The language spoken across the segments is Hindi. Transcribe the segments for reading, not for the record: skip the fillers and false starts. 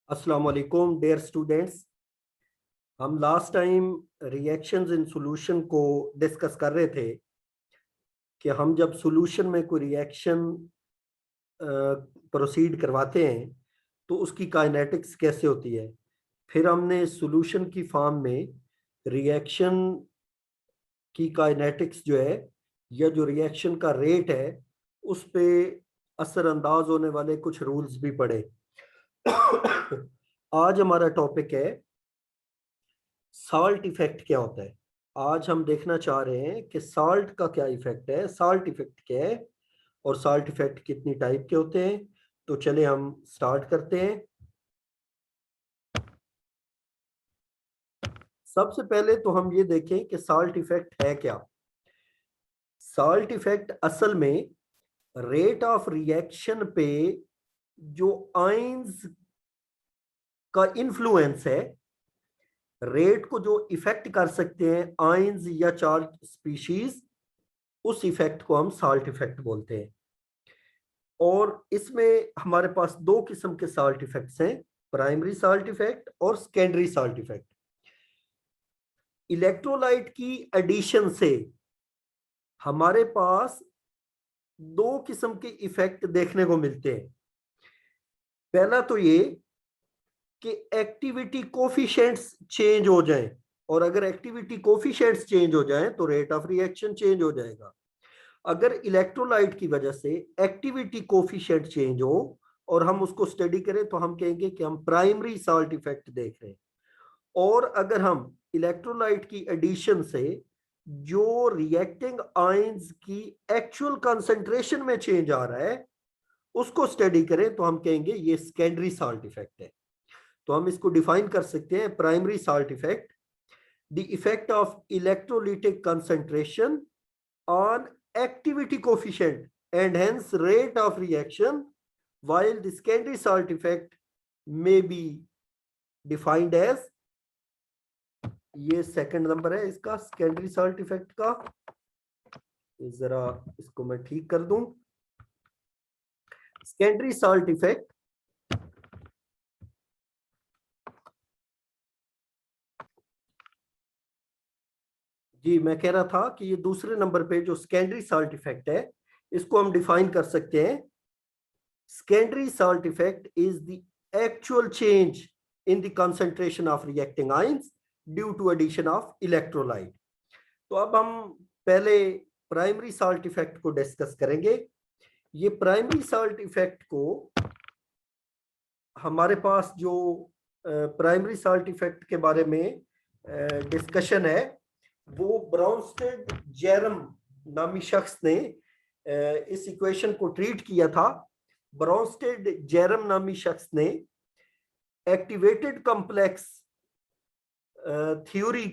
अस्सलाम वालेकुम डियर स्टूडेंट्स। हम last time reactions in solution को डिस्कस कर रहे थे कि हम जब सॉल्यूशन में कोई रिएक्शन प्रोसीड करवाते हैं तो उसकी काइनेटिक्स कैसे होती है। फिर हमने सॉल्यूशन की फॉर्म में रिएक्शन की काइनेटिक्स जो है या जो रिएक्शन का रेट है उस पे असरअंदाज होने वाले कुछ रूल्स भी पढ़े। आज हमारा टॉपिक है साल्ट इफेक्ट क्या होता है। आज हम देखना चाह रहे हैं कि साल्ट का क्या इफेक्ट है, साल्ट इफेक्ट क्या है और साल्ट इफेक्ट कितनी टाइप के होते हैं। तो चले हम स्टार्ट करते हैं। सबसे पहले तो हम ये देखें कि साल्ट इफेक्ट है क्या। साल्ट इफेक्ट असल में रेट ऑफ रिएक्शन पे जो आयंस का इन्फ्लुएंस है, रेट को जो इफेक्ट कर सकते हैं आयंस या चार्ज स्पीशीज, उस इफेक्ट को हम साल्ट इफेक्ट बोलते हैं। और इसमें हमारे पास दो किस्म के साल्ट इफेक्ट्स हैं, प्राइमरी साल्ट इफेक्ट और सेकेंडरी साल्ट इफेक्ट। इलेक्ट्रोलाइट की एडिशन से हमारे पास दो किस्म के इफेक्ट देखने को मिलते हैं। पहला तो ये कि एक्टिविटी कोफिशिएंट्स चेंज हो जाएं, और अगर एक्टिविटी कोफिशिएंट्स चेंज हो जाएं तो रेट ऑफ रिएक्शन चेंज हो जाएगा। अगर इलेक्ट्रोलाइट की वजह से एक्टिविटी कोफिशिएंट चेंज हो और हम उसको स्टडी करें तो हम कहेंगे कि हम प्राइमरी साल्ट इफेक्ट देख रहे हैं। और अगर हम इलेक्ट्रोलाइट की एडिशन से जो रिएक्टिंग आयंस की एक्चुअल कंसंट्रेशन में चेंज आ रहा है उसको स्टडी करें तो हम कहेंगे ये सेकेंडरी साल्ट इफेक्ट है। तो हम इसको डिफाइन कर सकते हैं, primary salt effect, the effect of electrolytic concentration on activity coefficient and hence rate of reaction, while the secondary salt effect may be defined as, ये सेकंड नंबर है इसका सेकेंडरी साल्ट इफेक्ट का। जरा इसको मैं ठीक कर दूं। सेकेंडरी साल्ट इफेक्ट जी, मैं कह रहा था कि ये दूसरे नंबर पे जो सेकेंडरी साल्ट इफेक्ट है इसको हम डिफाइन कर सकते हैं। Secondary salt effect is the actual change in the concentration of reacting ions due to addition of electrolyte। तो अब हम पहले प्राइमरी साल्ट इफेक्ट को डिस्कस करेंगे। ये प्राइमरी साल्ट इफेक्ट को हमारे पास जो प्राइमरी साल्ट इफेक्ट के बारे में डिस्कशन है वो ब्राउनस्टेड जेरम नामी शख्स ने इस इक्वेशन को ट्रीट किया था। ब्राउनस्टेड जेरम नामी शख्स ने एक्टिवेटेड कॉम्प्लेक्स थ्योरी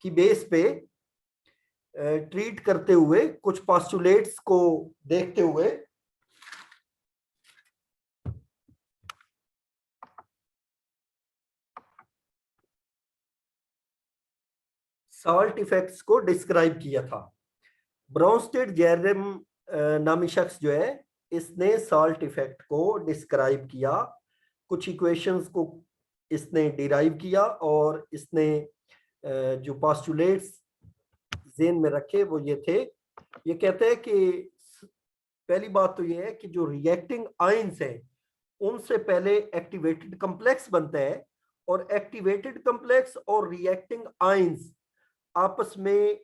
की बेस पे ट्रीट करते हुए, कुछ पोस्टुलेट्स को देखते हुए साल्ट इफेक्ट्स को डिस्क्राइब किया था। ब्राउनस्टेड जेरम नामी शख्स जो है इसने साल्ट इफेक्ट को डिस्क्राइब किया, कुछ इक्वेशंस को इसने डिराइव किया और इसने जो पोस्टुलेट्स ज़हन में रखे वो ये थे। ये कहते हैं कि पहली बात तो ये है कि जो रिएक्टिंग आयंस हैं उनसे पहले एक्टिवेटेड कॉम्प्लेक्स बनता है और एक्टिवेटेड कॉम्प्लेक्स और रिएक्टिंग आयंस आपस में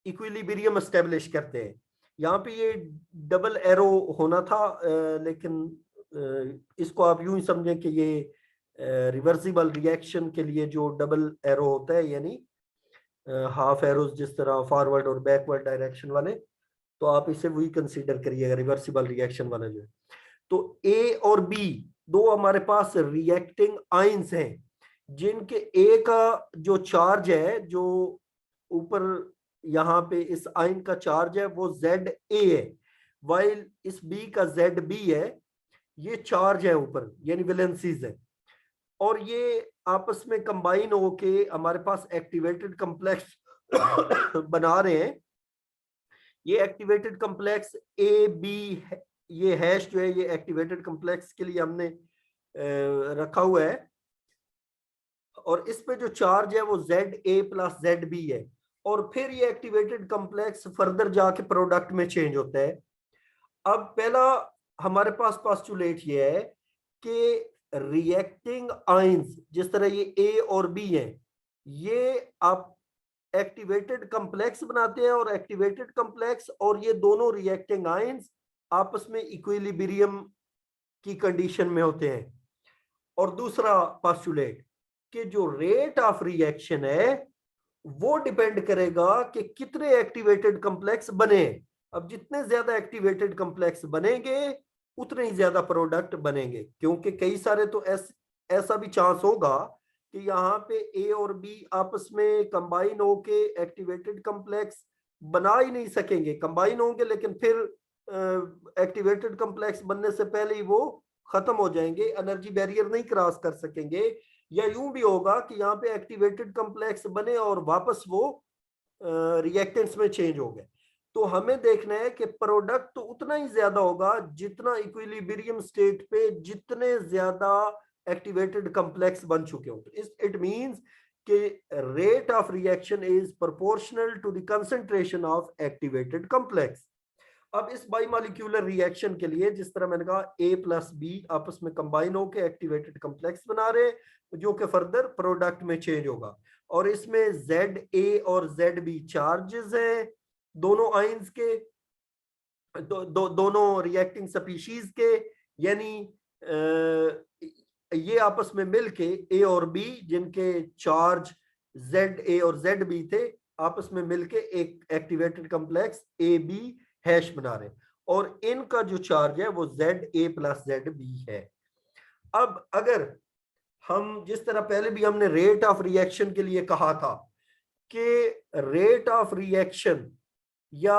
इक्विलिब्रियम एस्टेब्लिश करते हैं। यहाँ पे ये डबल एरो होना था, लेकिन इसको आप यूं ही समझें कि ये रिवर्सिबल रिएक्शन के लिए जो डबल एरो होता है, यानी हाफ एरोज जिस तरह फॉरवर्ड और बैकवर्ड डायरेक्शन वाले, तो आप इसे वही कंसीडर करिएगा रिवर्सिबल रिएक्शन वाला जो है। तो ए और बी दो हमारे पास रिएक्टिंग आयंस हैं जिनके ए का जो चार्ज है, जो ऊपर यहाँ पे इस आयन का चार्ज है वो जेड ए है, वाइल इस बी का जेड बी है। ये चार्ज है ऊपर, यानी वैलेंसीज है, और ये आपस में कंबाइन होके हमारे पास एक्टिवेटेड कॉम्प्लेक्स बना रहे हैं। ये एक्टिवेटेड कॉम्प्लेक्स ए बी ये हैश जो है ये एक्टिवेटेड कॉम्प्लेक्स के लिए हमने रखा हुआ है, और इस पे जो चार्ज है वो ZA प्लस ZB है, और फिर ये एक्टिवेटेड कॉम्प्लेक्स फर्दर जाके प्रोडक्ट में चेंज होता है। अब पहला हमारे पास पोस्टुलेट ये है कि रिएक्टिंग आयंस, जिस तरह ये A और B है, ये आप एक्टिवेटेड कॉम्प्लेक्स बनाते हैं, और एक्टिवेटेड कॉम्प्लेक्स और ये दोनों रिएक्टिंग आयंस आपस में इक्विलिब्रियम की कंडीशन में होते हैं। और दूसरा पोस्टुलेट कि जो रेट ऑफ रिएक्शन है वो डिपेंड करेगा कि कितने एक्टिवेटेड कॉम्प्लेक्स बने। अब जितने ज्यादा एक्टिवेटेड कॉम्प्लेक्स बनेंगे उतने ही ज्यादा प्रोडक्ट बनेंगे, क्योंकि कई सारे तो ऐसा भी चांस होगा कि यहाँ पे ए और बी आपस में कंबाइन होके एक्टिवेटेड कॉम्प्लेक्स बना ही नहीं सकेंगे, कंबाइन होंगे लेकिन फिर एक्टिवेटेड कॉम्प्लेक्स बनने से पहले ही वो खत्म हो जाएंगे, एनर्जी बैरियर नहीं क्रॉस कर सकेंगे। या यूं भी होगा कि यहाँ पे एक्टिवेटेड कॉम्प्लेक्स बने और वापस वो रिएक्टेंट्स में चेंज हो गए। तो हमें देखना है कि प्रोडक्ट तो उतना ही ज्यादा होगा जितना इक्विलिब्रियम स्टेट पे जितने ज्यादा एक्टिवेटेड कॉम्प्लेक्स बन चुके हो। इट मींस कि rate of reaction is proportional to the concentration of activated complex. अब इस बाइमॉलिक्यूलर रिएक्शन के लिए जिस तरह मैंने कहा A प्लस बी आपस में कंबाइन होकर एक्टिवेटेड कॉम्प्लेक्स बना रहे हैं जो कि फर्दर प्रोडक्ट में चेंज होगा, और इसमें ZA और ZB चार्जेस हैं दोनों आयंस के, दोनों रिएक्टिंग स्पीशीज के, यानी ये आपस में मिलके A और B जिनके चार्ज ZA और ZB थे आपस में मिलके एक एक्टिवेटेड कॉम्प्लेक्स AB हैश बना रहे, और इनका जो चार्ज है वो ZA प्लस ZB है। अब अगर हम जिस तरह पहले भी हमने रेट ऑफ रिएक्शन के लिए कहा था कि रेट ऑफ रिएक्शन या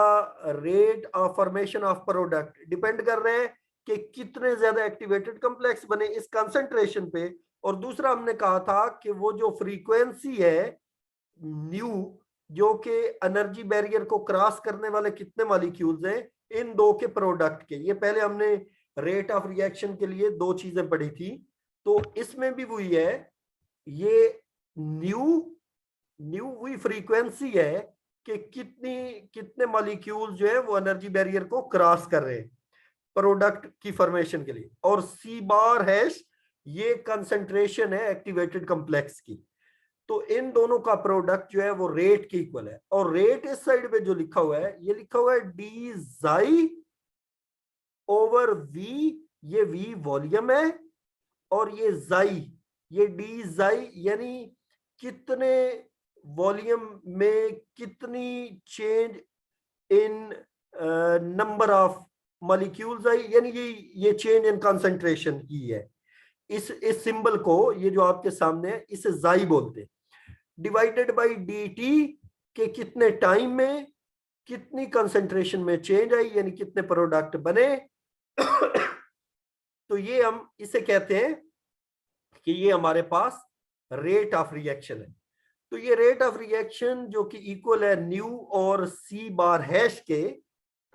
rate of formation of product depend कर रहे हैं कि कितने ज्यादा एक्टिवेटेड कॉम्प्लेक्स बने इस कंसंट्रेशन पे, और दूसरा हमने कहा था कि वो जो फ्रीक्वेंसी है न्यू जो कि एनर्जी बैरियर को क्रॉस करने वाले कितने मॉलिक्यूल्स हैं इन दो के प्रोडक्ट के, ये पहले हमने रेट ऑफ रिएक्शन के लिए दो चीजें पढ़ी थी। तो इसमें भी वही है, ये न्यू वही फ्रीक्वेंसी है कि कितने मॉलिक्यूल जो है वो एनर्जी बैरियर को क्रॉस कर रहे हैं प्रोडक्ट की फॉर्मेशन के लिए, और C बार हैश ये कंसंट्रेशन है एक्टिवेटेड कॉम्प्लेक्स की। तो इन दोनों का प्रोडक्ट जो है वो रेट के इक्वल है, और रेट इस साइड पे जो लिखा हुआ है ये लिखा हुआ है डी जाई ओवर वी, ये वी वॉल्यूम है, और ये जाई ये डी जाई यानी कितने वॉल्यूम में कितनी change in number of molecules आई, यानी ये चेंज इन कंसंट्रेशन की है। इस सिंबल को ये जो आपके सामने है इसे जाई बोलते हैं, डिवाइडेड बाय dt के कितने टाइम में कितनी कंसंट्रेशन में चेंज आई यानी कितने प्रोडक्ट बने। तो ये हम इसे कहते हैं कि ये हमारे पास रेट ऑफ रिएक्शन है। तो ये रेट ऑफ रिएक्शन जो कि इक्वल है न्यू और C बार हैश के,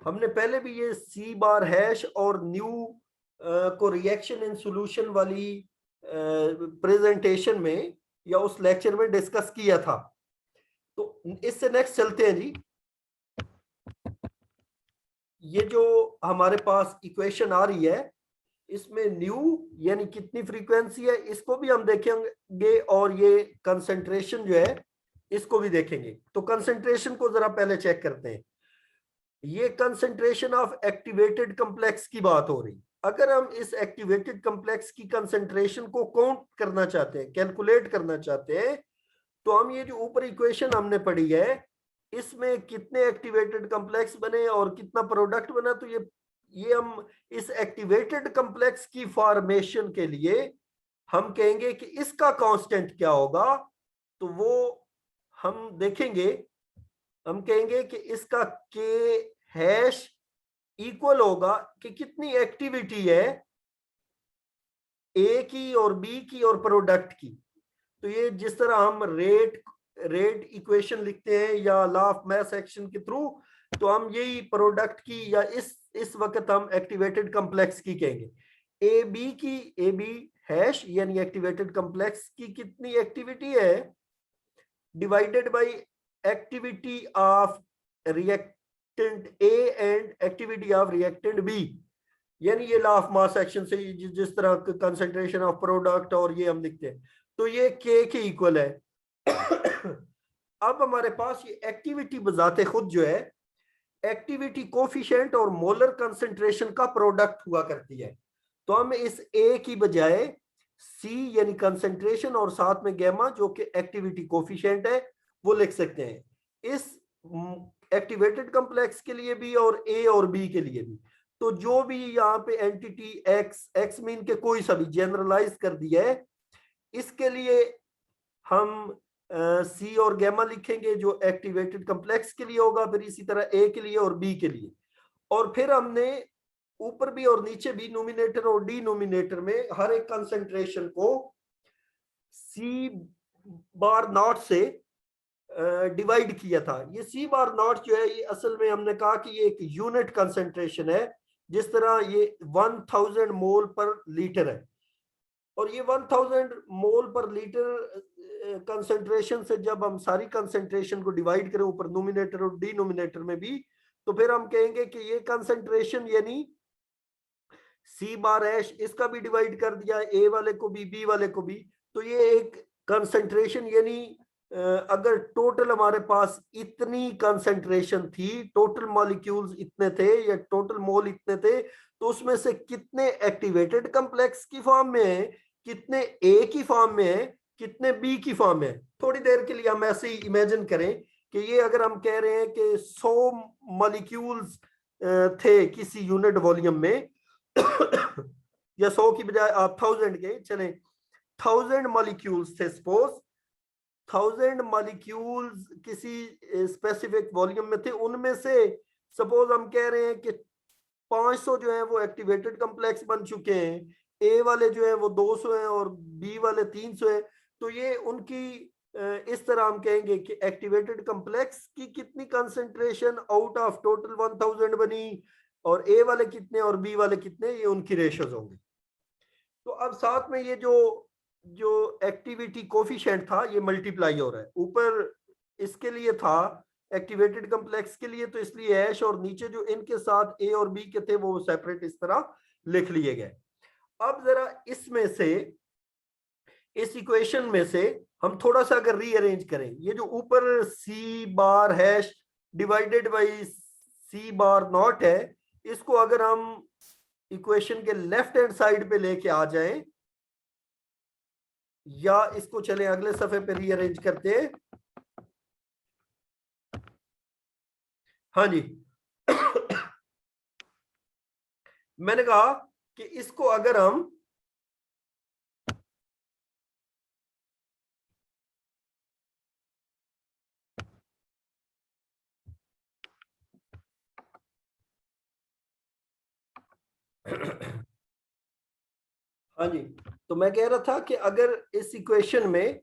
हमने पहले भी ये C बार हैश और न्यू को रिएक्शन इन सॉल्यूशन वाली प्रेजेंटेशन में या उस लेक्चर में डिस्कस किया था। तो इससे नेक्स्ट चलते हैं जी। ये जो हमारे पास इक्वेशन आ रही है इसमें न्यू यानी कितनी फ्रीक्वेंसी है इसको भी हम देखेंगे, और ये कंसंट्रेशन जो है इसको भी देखेंगे। तो कंसंट्रेशन को जरा पहले चेक करते हैं। ये कंसंट्रेशन ऑफ एक्टिवेटेड कॉम्प्लेक्स की बात हो रही। अगर हम इस एक्टिवेटेड कॉम्प्लेक्स की कंसंट्रेशन को काउंट करना चाहते हैं, कैलकुलेट करना चाहते हैं, तो हम ये जो ऊपर इक्वेशन हमने पढ़ी है इसमें कितने एक्टिवेटेड कॉम्प्लेक्स बने और कितना प्रोडक्ट बना, तो ये हम इस एक्टिवेटेड कॉम्प्लेक्स की फॉर्मेशन के लिए हम कहेंगे कि इसका कांस्टेंट क्या होगा। तो वो हम देखेंगे, हम कहेंगे कि इसका के हैश इक्वल होगा कि कितनी एक्टिविटी है ए की और बी की और प्रोडक्ट की। तो ये जिस तरह हम रेट इक्वेशन लिखते हैं या लॉ ऑफ मास एक्शन के थ्रू तो हम यही प्रोडक्ट की या इस वक्त हम एक्टिवेटेड कम्प्लेक्स की कहेंगे। ए बी हैश यानी एक्टिवेटेड कम्प्लेक्स की कितनी एक्टिविटी है divided by activity of reactant A and activity of reactant B, यानी ये लॉ ऑफ मास एक्शन से जिस तरह कंसंट्रेशन ऑफ प्रोडक्ट और ये हम लिखते हैं, तो ये के इक्वल है। अब हमारे पास ये एक्टिविटी बजाते खुद जो है एक्टिविटी कोफिशिएंट और मोलर कंसंट्रेशन का प्रोडक्ट हुआ करती है। तो हम इस ए की बजाय सी यानी कंसंट्रेशन और साथ में गैमा जो कि एक्टिविटी कोफिशिएंट है वो लिख सकते हैं इस एक्टिवेटेड कॉम्प्लेक्स के लिए भी और ए और बी के लिए भी। तो जो भी यहाँ पे एंटिटी एक्स मीन के कोई सा भी जनरलाइज कर दिया है, इसके लिए हम सी और गैमा लिखेंगे जो एक्टिवेटेड कॉम्प्लेक्स के लिए होगा, फिर इसी तरह ए के लिए और बी के लिए। और फिर हमने ऊपर भी और नीचे भी नोमिनेटर और डिनोमिनेटर में हर एक कंसंट्रेशन को सी बार नॉट से डिवाइड किया था। ये सी बार नॉट जो है ये असल में हमने कहा कि ये एक यूनिट कंसंट्रेशन है, जिस तरह ये 1000 मोल पर लीटर है, और ये 1000 मोल पर लीटर कंसंट्रेशन से जब हम सारी कंसंट्रेशन को डिवाइड करें ऊपर नोमिनेटर और डिनोमिनेटर में भी, तो फिर हम कहेंगे कि ये कंसंट्रेशन यानी सी बार एश इसका भी डिवाइड कर दिया ए वाले को भी बी वाले को भी, तो ये एक कंसंट्रेशन यानी अगर टोटल हमारे पास इतनी कंसंट्रेशन थी, टोटल मॉलिक्यूल्स इतने थे या टोटल मोल इतने थे, तो उसमें से कितने एक्टिवेटेड कॉम्प्लेक्स की फॉर्म में है, कितने ए की फॉर्म में है, कितने बी की फॉर्म में है। थोड़ी देर के लिए हम ऐसे ही इमेजिन करें कि ये अगर हम कह रहे हैं कि 100 मॉलिक्यूल्स थे किसी यूनिट वॉल्यूम में या 100 की बजाय आप 1000 के चले 1000 मॉलिक्यूल्स थे, सपोज 1000 मॉलिक्यूल्स किसी स्पेसिफिक वॉल्यूम में थे, उनमें से सपोज हम कह रहे हैं कि 500 जो है वो एक्टिवेटेड कॉम्प्लेक्स बन चुके हैं, ए वाले जो है वो 200 हैं और बी वाले 300 हैं। तो ये उनकी इस तरह हम कहेंगे कि एक्टिवेटेड कॉम्प्लेक्स की कितनी कंसंट्रेशन आउट ऑफ टोटल 1000 बनी और ए वाले कितने और बी वाले कितने, ये उनकी रेशियोज होंगे। तो अब साथ में ये जो एक्टिविटी कोफिशिएंट था ये मल्टीप्लाई हो रहा है, ऊपर इसके लिए था एक्टिवेटेड कॉम्प्लेक्स के लिए, तो इसलिए ऐश, और नीचे जो इनके साथ ए और बी के थे वो सेपरेट इस तरह लिख लिए गए। अब जरा इसमें से इस इक्वेशन में से हम थोड़ा सा अगर रीअरेंज करें, ये जो ऊपर C bar hash divided by C bar naught है, इसको अगर हम इक्वेशन के लेफ्ट हैंड साइड पे लेके आ जाएं, या इसको चलें अगले सफे पे रीअरेंज करते हैं। हाँ जी मैंने कहा कि इसको अगर हम हाँ जी, तो मैं कह रहा था कि अगर इस इक्वेशन में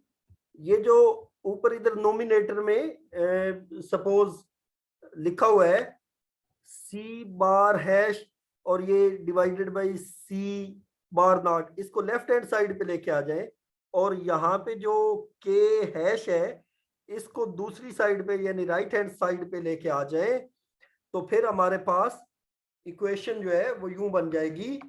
ये जो ऊपर इधर नोमिनेटर में सपोज लिखा हुआ है सी बार हैश और ये divided by C bar naught, इसको लेफ्ट हैंड साइड पे लेके आ जाए और यहाँ पे जो के हैश है इसको दूसरी साइड पे यानी राइट हैंड साइड पे लेके आ जाए, तो फिर हमारे पास इक्वेशन जो है वो यूं बन जाएगी,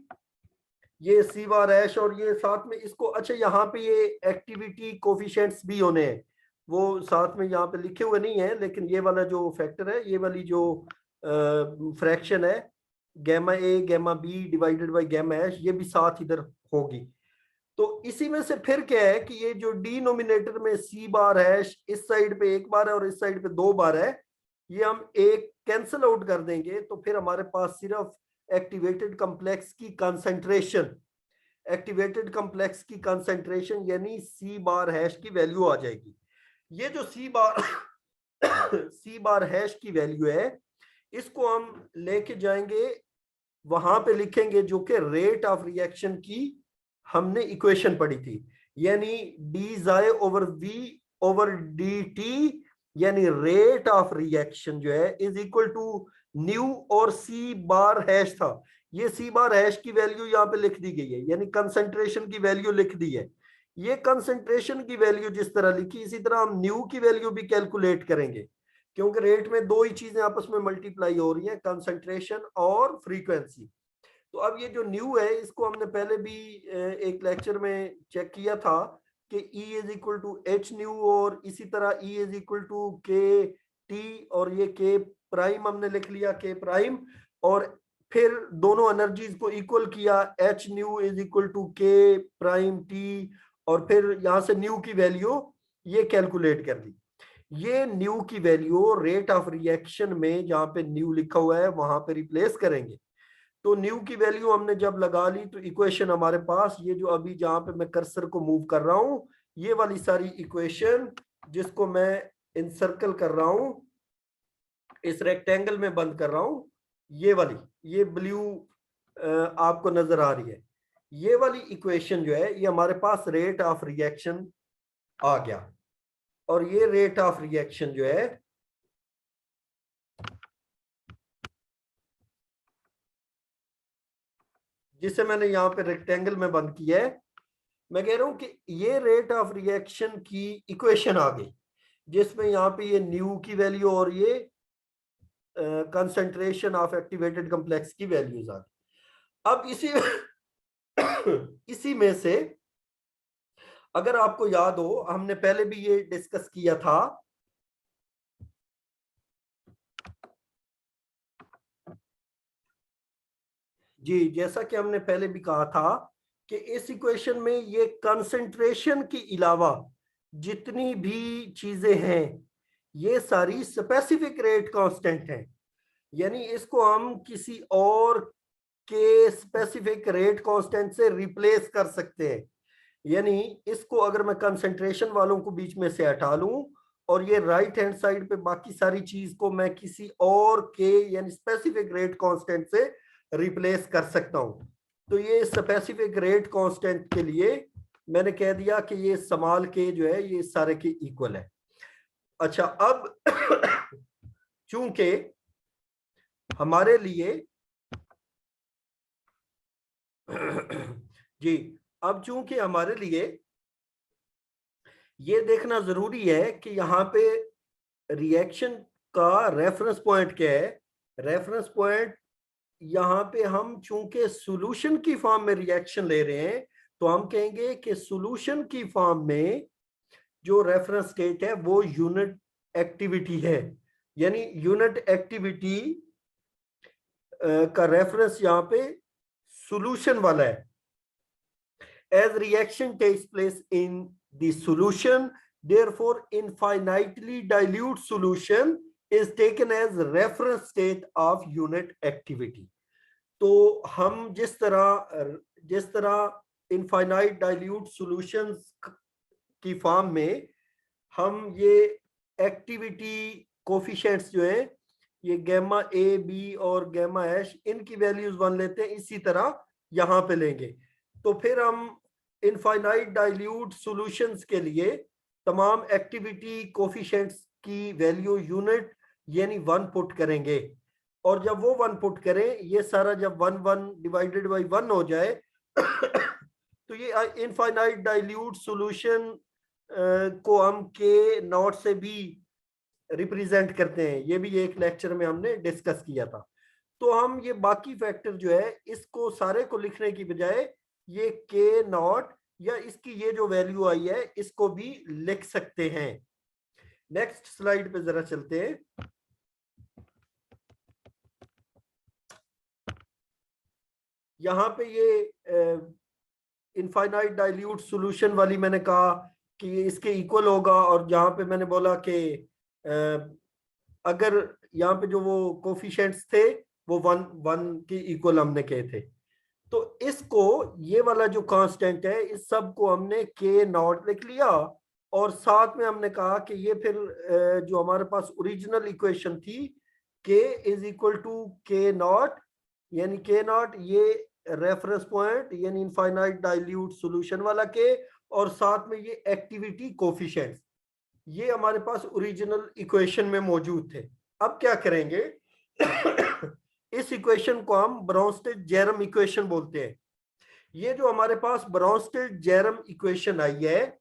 ये सी बार हैश और ये साथ में इसको, अच्छा यहाँ पे ये एक्टिविटी कोफिशिएंट्स भी होने हैं, वो साथ में यहाँ पे लिखे हुए नहीं है, लेकिन ये वाला जो फैक्टर है, ये वाली जो फ्रैक्शन है gamma A gamma B divided by gamma hash, ये भी साथ इधर होगी। तो इसी में से फिर क्या है कि ये जो डिनोमिनेटर में सी बार हैश इस साइड पे एक बार है और इस साइड पे 2 बार है, ये हम एक कैंसिल आउट कर देंगे, तो फिर हमारे पास सिर्फ एक्टिवेटेड कॉम्प्लेक्स की कंसंट्रेशन, एक्टिवेटेड कॉम्प्लेक्स की कंसंट्रेशन यानी सी बार हैश की वैल्यू आ जाएगी। ये जो सी बार हैश की वैल्यू है, इसको हम लेके जाएंगे वहां पे लिखेंगे जो कि रेट ऑफ रिएक्शन की हमने इक्वेशन पढ़ी थी, यानी डी जाए over V over D T यानी रेट ऑफ रिएक्शन जो है इज इक्वल टू न्यू और सी बार हैश था, ये सी बार हैश की वैल्यू यहाँ पे लिख दी गई है, यानी कंसंट्रेशन की वैल्यू लिख दी है। ये कंसंट्रेशन की वैल्यू जिस तरह लिखी, इसी तरह हम न्यू की वैल्यू भी कैलकुलेट करेंगे, क्योंकि रेट में दो ही चीजें आपस में मल्टीप्लाई हो रही हैं, कंसंट्रेशन और फ्रीक्वेंसी। तो अब ये जो न्यू है इसको हमने पहले भी एक लेक्चर में चेक किया था कि E is equal to H nu, और इसी तरह E is equal to K T, और ये के प्राइम हमने लिख लिया के प्राइम, और फिर दोनों एनर्जीज को इक्वल किया, H nu is equal to K prime T, और फिर यहां से न्यू की वैल्यू ये कैलकुलेट कर दी। ये न्यू की वैल्यू रेट ऑफ रिएक्शन में जहां पे न्यू लिखा हुआ है वहां पे रिप्लेस करेंगे। तो न्यू की वैल्यू हमने जब लगा ली तो इक्वेशन हमारे पास ये जो अभी जहां पे मैं कर्सर को मूव कर रहा हूं, ये वाली सारी इक्वेशन जिसको मैं इंसर्कल कर रहा हूं, इस रेक्टेंगल में बंद कर रहा हूं, ये वाली, ये ब्लू आपको नजर आ रही है, ये वाली इक्वेशन जो है ये हमारे पास रेट ऑफ रिएक्शन आ गया। और ये रेट ऑफ रिएक्शन जो है जिसे मैंने यहां पे रेक्टेंगल में बंद किया है, मैं कह रहा हूं कि ये रेट ऑफ रिएक्शन की इक्वेशन आ गई, जिसमें यहाँ पे ये न्यू की वैल्यू और ये कंसंट्रेशन ऑफ एक्टिवेटेड कॉम्प्लेक्स की वैल्यूज आ गई। अब इसी इसी में से अगर आपको याद हो, हमने पहले भी ये डिस्कस किया था जी, जैसा कि हमने पहले भी कहा था कि इस इक्वेशन में ये कंसंट्रेशन के अलावा जितनी भी चीजें हैं ये सारी स्पेसिफिक रेट कांस्टेंट हैं, यानी इसको हम किसी और के स्पेसिफिक रेट कांस्टेंट से रिप्लेस कर सकते हैं। यानी इसको अगर मैं कंसंट्रेशन वालों को बीच में से हटा लूं और ये राइट हैंड साइड पे बाकी सारी चीज को मैं किसी और के यानी स्पेसिफिक रेट कांस्टेंट से रिप्लेस कर सकता हूं। तो ये स्पेसिफिक रेट कांस्टेंट के लिए मैंने कह दिया कि ये स्मॉल के जो है ये सारे के इक्वल है। अच्छा, अब चूंकि हमारे लिए जी, अब चूंकि हमारे लिए ये देखना जरूरी है कि यहाँ पे रिएक्शन का रेफरेंस पॉइंट क्या है। रेफरेंस पॉइंट यहाँ पे हम चूंकि सॉल्यूशन की फॉर्म में रिएक्शन ले रहे हैं तो हम कहेंगे कि सॉल्यूशन की फॉर्म में जो रेफरेंस स्टेट है वो यूनिट एक्टिविटी है, यानी यूनिट एक्टिविटी का रेफरेंस यहाँ पे सॉल्यूशन वाला है। As reaction takes place in the solution, therefore infinitely dilute solution is taken as reference state of unit activity। तो हम जिस तरह इनफाइनाइट डाइल्यूट सॉल्यूशंस की फॉर्म में हम ये एक्टिविटी कोफिशिएंट्स जो है ये गैमा ए बी और गैमा एच इनकी वैल्यूज 1 लेते हैं, इसी तरह यहां पे लेंगे। तो फिर हम इनफाइनाइट डाइल्यूट सॉल्यूशंस के लिए तमाम एक्टिविटी कोफिशिएंट्स की वैल्यू यूनिट यानी 1 पुट करेंगे, और जब वो 1 पुट करें ये सारा जब 1 डिवाइडेड बाई 1 हो जाए तो ये इनफाइनाइट डाइल्यूट सॉल्यूशन को हम के नॉट से भी रिप्रेजेंट करते हैं, ये भी एक लेक्चर में हमने डिस्कस किया था। तो हम ये बाकी फैक्टर जो है इसको सारे को लिखने की बजाय ये के नॉट या इसकी ये जो वैल्यू आई है इसको भी लिख सकते हैं। नेक्स्ट स्लाइड पे जरा चलते हैं। यहाँ पे ये इनफाइनाइट डाइल्यूट सॉल्यूशन वाली मैंने कहा कि इसके इक्वल होगा, और जहां पे मैंने बोला कि अगर यहाँ पे जो वो कोफिशिएंट्स थे वो 1 के इक्वल हमने कहे थे, तो इसको ये वाला जो कांस्टेंट है इस सब को हमने के नॉट लिख लिया, और साथ में हमने कहा कि ये फिर जो हमारे पास ओरिजिनल इक्वेशन थी के इज इक्वल टू के नॉट, यानी के नॉट ये रेफरेंस पॉइंट यानी इनफाइनाइट डाइल्यूट सॉल्यूशन वाला के, और साथ में ये एक्टिविटी कोफिशिएंट्स। ये हमारे पास ओरिजिनल इक्वेशन में मौजूद थे। अब क्या करेंगे इस इक्वेशन को हम ब्राउनस्टेड-जेरम इक्वेशन बोलते हैं। ये जो हमारे पास ब्राउनस्टेड-जेरम इक्वेशन आई है,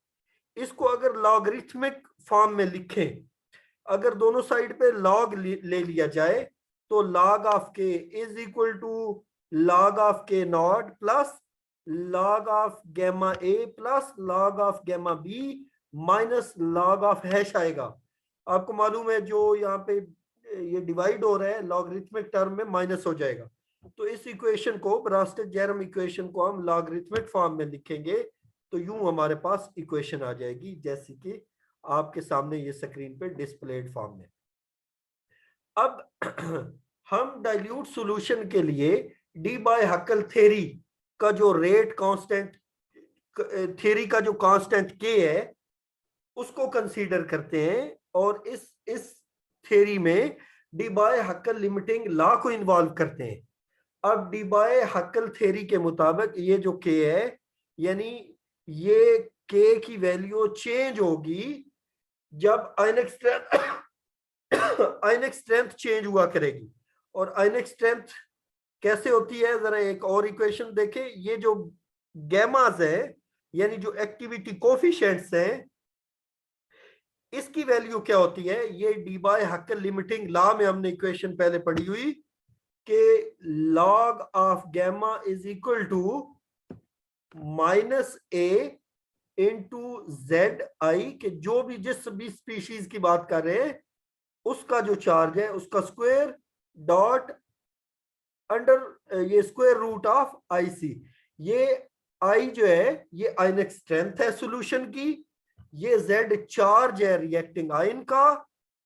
इसको अगर लॉगरिथमिक फॉर्म में लिखें, अगर दोनों साइड पे लॉग ले लिया जाए तो log of k is equal to log of k naught plus log of gamma a plus log of gamma b minus log of hash आएगा। आपको मालूम है जो यहाँ पे ये डिवाइड हो रहा है लॉगरिथमिक टर्म में माइनस हो जाएगा। तो इस इक्वेशन को ब्राउनस्टेड-जेरम इक्वेशन को हम लॉगरिथमिक फॉर्म में लिखेंगे तो यूं हमारे पास इक्वेशन आ जाएगी जैसे कि आपके सामने ये स्क्रीन पे डिस्प्लेड फॉर्म में। अब हम डाइल्यूट सॉल्यूशन के लिए डी बाय हकल थ्योरी का जो रेट कांस्टेंट थ्योरी का जो कांस्टेंट के है उसको कंसीडर करते हैं और इस थ्योरी में D bye Huckel limiting law को इन्वॉल्व करते हैं। अब डी बाय हकल थ्योरी के मुताबिक ये जो के है यानी ये के की वैल्यू चेंज होगी जब आयनिक स्ट्रेंथ चेंज हुआ करेगी। और आयनिक स्ट्रेंथ कैसे होती है, जरा एक और इक्वेशन देखें। ये जो गैमास है यानी जो एक्टिविटी कोफिशिएंट्स हैं, इसकी वैल्यू क्या होती है, ये Debye Huckel limiting law में हमने इक्वेशन पहले पढ़ी हुई कि log of gamma is equal to minus A into Z I, के जो भी जिस भी स्पीशीज की बात कर रहे हैं उसका जो चार्ज है उसका स्क्वायर डॉट अंडर ये square root of I C. ये आई जो है ये आयनिक स्ट्रेंथ है सॉल्यूशन की, ये जेड चार्ज है रिएक्टिंग आयन का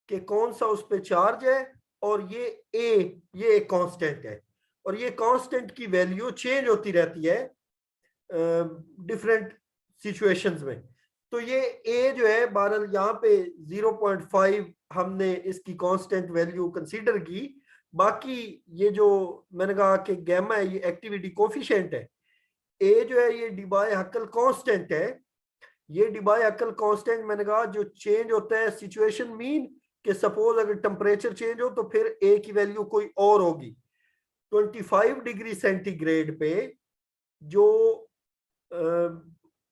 कि कौन सा उस पे चार्ज है, और ये ए ये एक कांस्टेंट है और ये कांस्टेंट की वैल्यू चेंज होती रहती है डिफरेंट सिचुएशंस में। तो ये ए जो है बहरहाल यहाँ पे 0.5 हमने इसकी कांस्टेंट वैल्यू कंसीडर की। बाकी ये जो मैंने कहा कि गैमा है ये एक्टिविटी कोफिशिएंट है, ए जो है ये डी बाय हकल कांस्टेंट है। ये डी बाय हकल कांस्टेंट मैंने कहा जो चेंज होता है सिचुएशन मीन कि सपोज अगर टेम्परेचर चेंज हो तो फिर ए की वैल्यू कोई और होगी। 25 डिग्री सेंटीग्रेड पे जो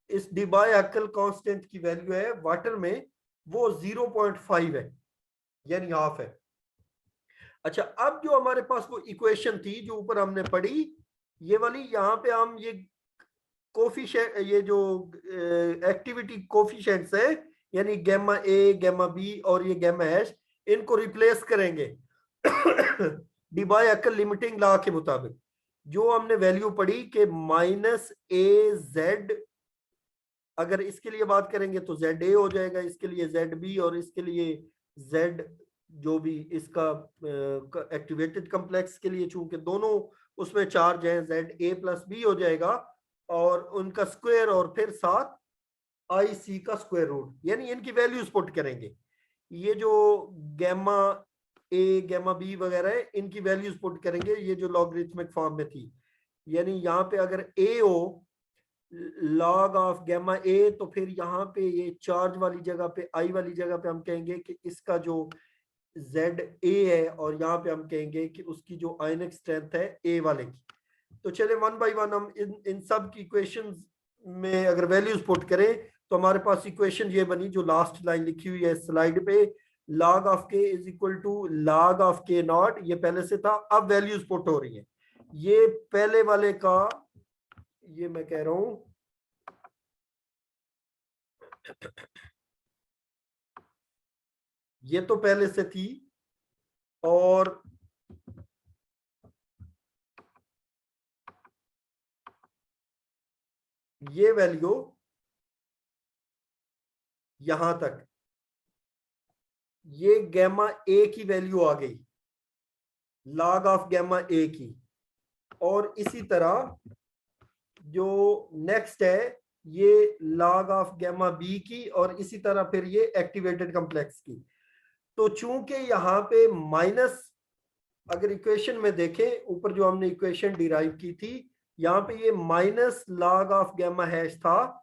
इस डी बाय हकल कांस्टेंट की वैल्यू है वाटर में वो 0.5 है यानी हाफ है। अच्छा, अब जो हमारे पास वो इक्वेशन थी जो ऊपर हमने पढ़ी ये वाली, यहाँ पे हम ये कोफिशिएंट ये जो एक्टिविटी कोफिशिएंट्स है यानी गैमा ए गैमा बी और ये गैमा एच, इनको रिप्लेस करेंगे D bye Huckel limiting law के मुताबिक। जो हमने वैल्यू पढ़ी कि माइनस ए जेड, अगर इसके लिए बात करेंगे तो जेड ए हो जाएगा, इसके लिए जेड बी, और इसके लिए जेड जो भी इसका एक्टिवेटेड कॉम्प्लेक्स के लिए चूंकि दोनों उसमें चार्ज है जेड ए प्लस बी हो जाएगा और उनका स्क्वायर और फिर साथ आई सी का स्क्वायर रूट, यानी इनकी वैल्यूज पुट करेंगे। ये जो गैमा ए गैमा बी वगैरह है इनकी वैल्यूज पुट करेंगे ये जो लॉगरिथमिक फॉर्म में थी। यानी यहाँ पे अगर ए हो लॉग ऑफ गैमा ए तो फिर यहाँ पे ये चार्ज वाली जगह पे आई वाली जगह पे हम कहेंगे कि इसका जो जेड ए है, और यहाँ पे हम कहेंगे कि उसकी जो आयनिक स्ट्रेंथ है ए वाले की। तो चले वन बाय वन हम इन सब की इक्वेशंस में अगर वैल्यूज पुट करें तो हमारे पास इक्वेशन ये बनी जो लास्ट लाइन लिखी हुई है स्लाइड पे, log of K is equal to log of K naught, ये पहले से था अब वैल्यूज पुट हो रही है। ये पहले वाले का ये मैं कह रहा हूं ये तो पहले से थी और ये वैल्यू यहां तक ये गैमा ए की वैल्यू आ गई log ऑफ गैमा ए की, और इसी तरह जो नेक्स्ट है ये log ऑफ गैमा बी की, और इसी तरह फिर ये एक्टिवेटेड कॉम्प्लेक्स की। तो चूंकि यहाँ पे माइनस, अगर इक्वेशन में देखें ऊपर जो हमने इक्वेशन डिराइव की थी यहाँ पे ये minus log of gamma hash था,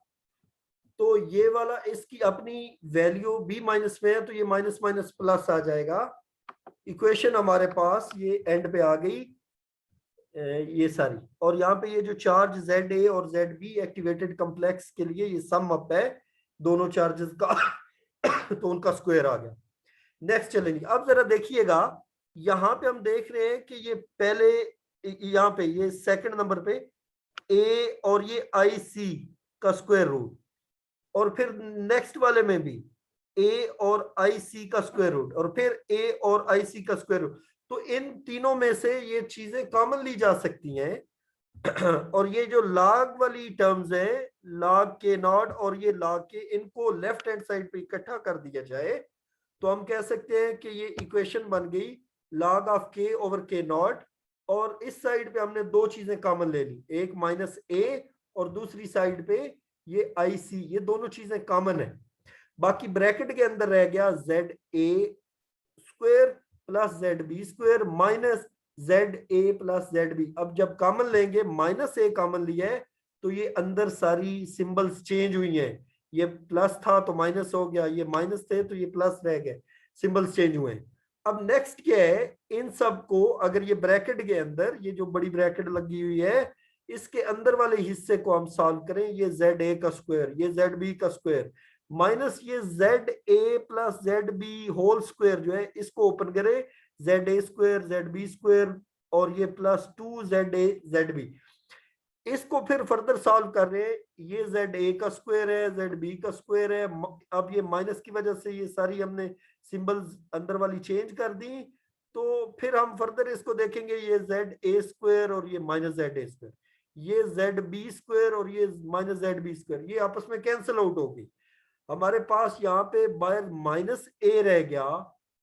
तो ये वाला इसकी अपनी वैल्यू b माइनस में है, तो ये माइनस माइनस प्लस आ जाएगा। इक्वेशन हमारे पास ये एंड पे आ गई ये सारी। और यहाँ पे ये जो चार्ज जेड ए और जेड बी एक्टिवेटेड कॉम्प्लेक्स के लिए ये सम अप है दोनों चार्जेस का तो उनका स्क्वायर आ गया। नेक्स्ट चलेंगे। अब जरा देखिएगा, यहाँ पे हम देख रहे हैं कि ये पहले यहाँ पे ये सेकंड नंबर पे ए और ये आई सी का स्क्वायर रूट, और फिर नेक्स्ट वाले में भी ए और आई सी का स्क्वायर रूट, और फिर ए और आई सी का स्क्वायर रूट। तो इन तीनों में से ये चीजें कॉमन ली जा सकती हैं और ये जो लॉग वाली टर्म्स है, लॉग के नॉट और ये लॉग के, इनको लेफ्ट हैंड साइड पे इकट्ठा कर दिया जाए तो हम कह सकते हैं कि ये इक्वेशन बन गई log of K over K not. और इस साइड पे हमने दो चीजें कॉमन ले ली, एक माइनस ए और दूसरी साइड पे ये आई सी, ये दोनों चीजें कॉमन है। बाकी ब्रैकेट के अंदर रह गया Z A square plus Z B square minus Z A plus Z B. अब जब कॉमन लेंगे, माइनस ए कॉमन लिया है तो ये अंदर सारी सिंबल्स चेंज हुई हैं, ये प्लस था तो माइनस हो गया, ये माइनस थे तो ये प्लस रह गए, सिंबल्स चेंज हुए हैं। अब नेक्स्ट क्या है, इन सब को अगर ये ब्रैकेट के अंदर, ये जो बड़ी ब्रैकेट लगी हुई है, इसके अंदर वाले हिस्से को हम सॉल्व करें, ये जेड ए का स्क्वायर, ये जेड बी का स्क्वायर माइनस ये Z A plus Z B whole square जो है, इसको ओपन करें, Z A square Z B square और ये plus 2 Z A Z B. इसको फिर फर्दर सॉल्व कर रहे हैं, ये जेड ए का स्क्वायर है, जेड बी का स्क्वायर है। अब ये माइनस की वजह से ये सारी हमने सिंबल्स अंदर वाली चेंज कर दी, तो फिर हम फर्दर इसको देखेंगे, ये जेड ए स्क्वायर और ये माइनस जेड ए स्क्वायर, ये जेड बी स्क्वायर और ये माइनस जेड बी स्क्वायर, ये आपस में कैंसिल आउट होगी। हमारे पास यहाँ पे बाहर माइनस ए रह गया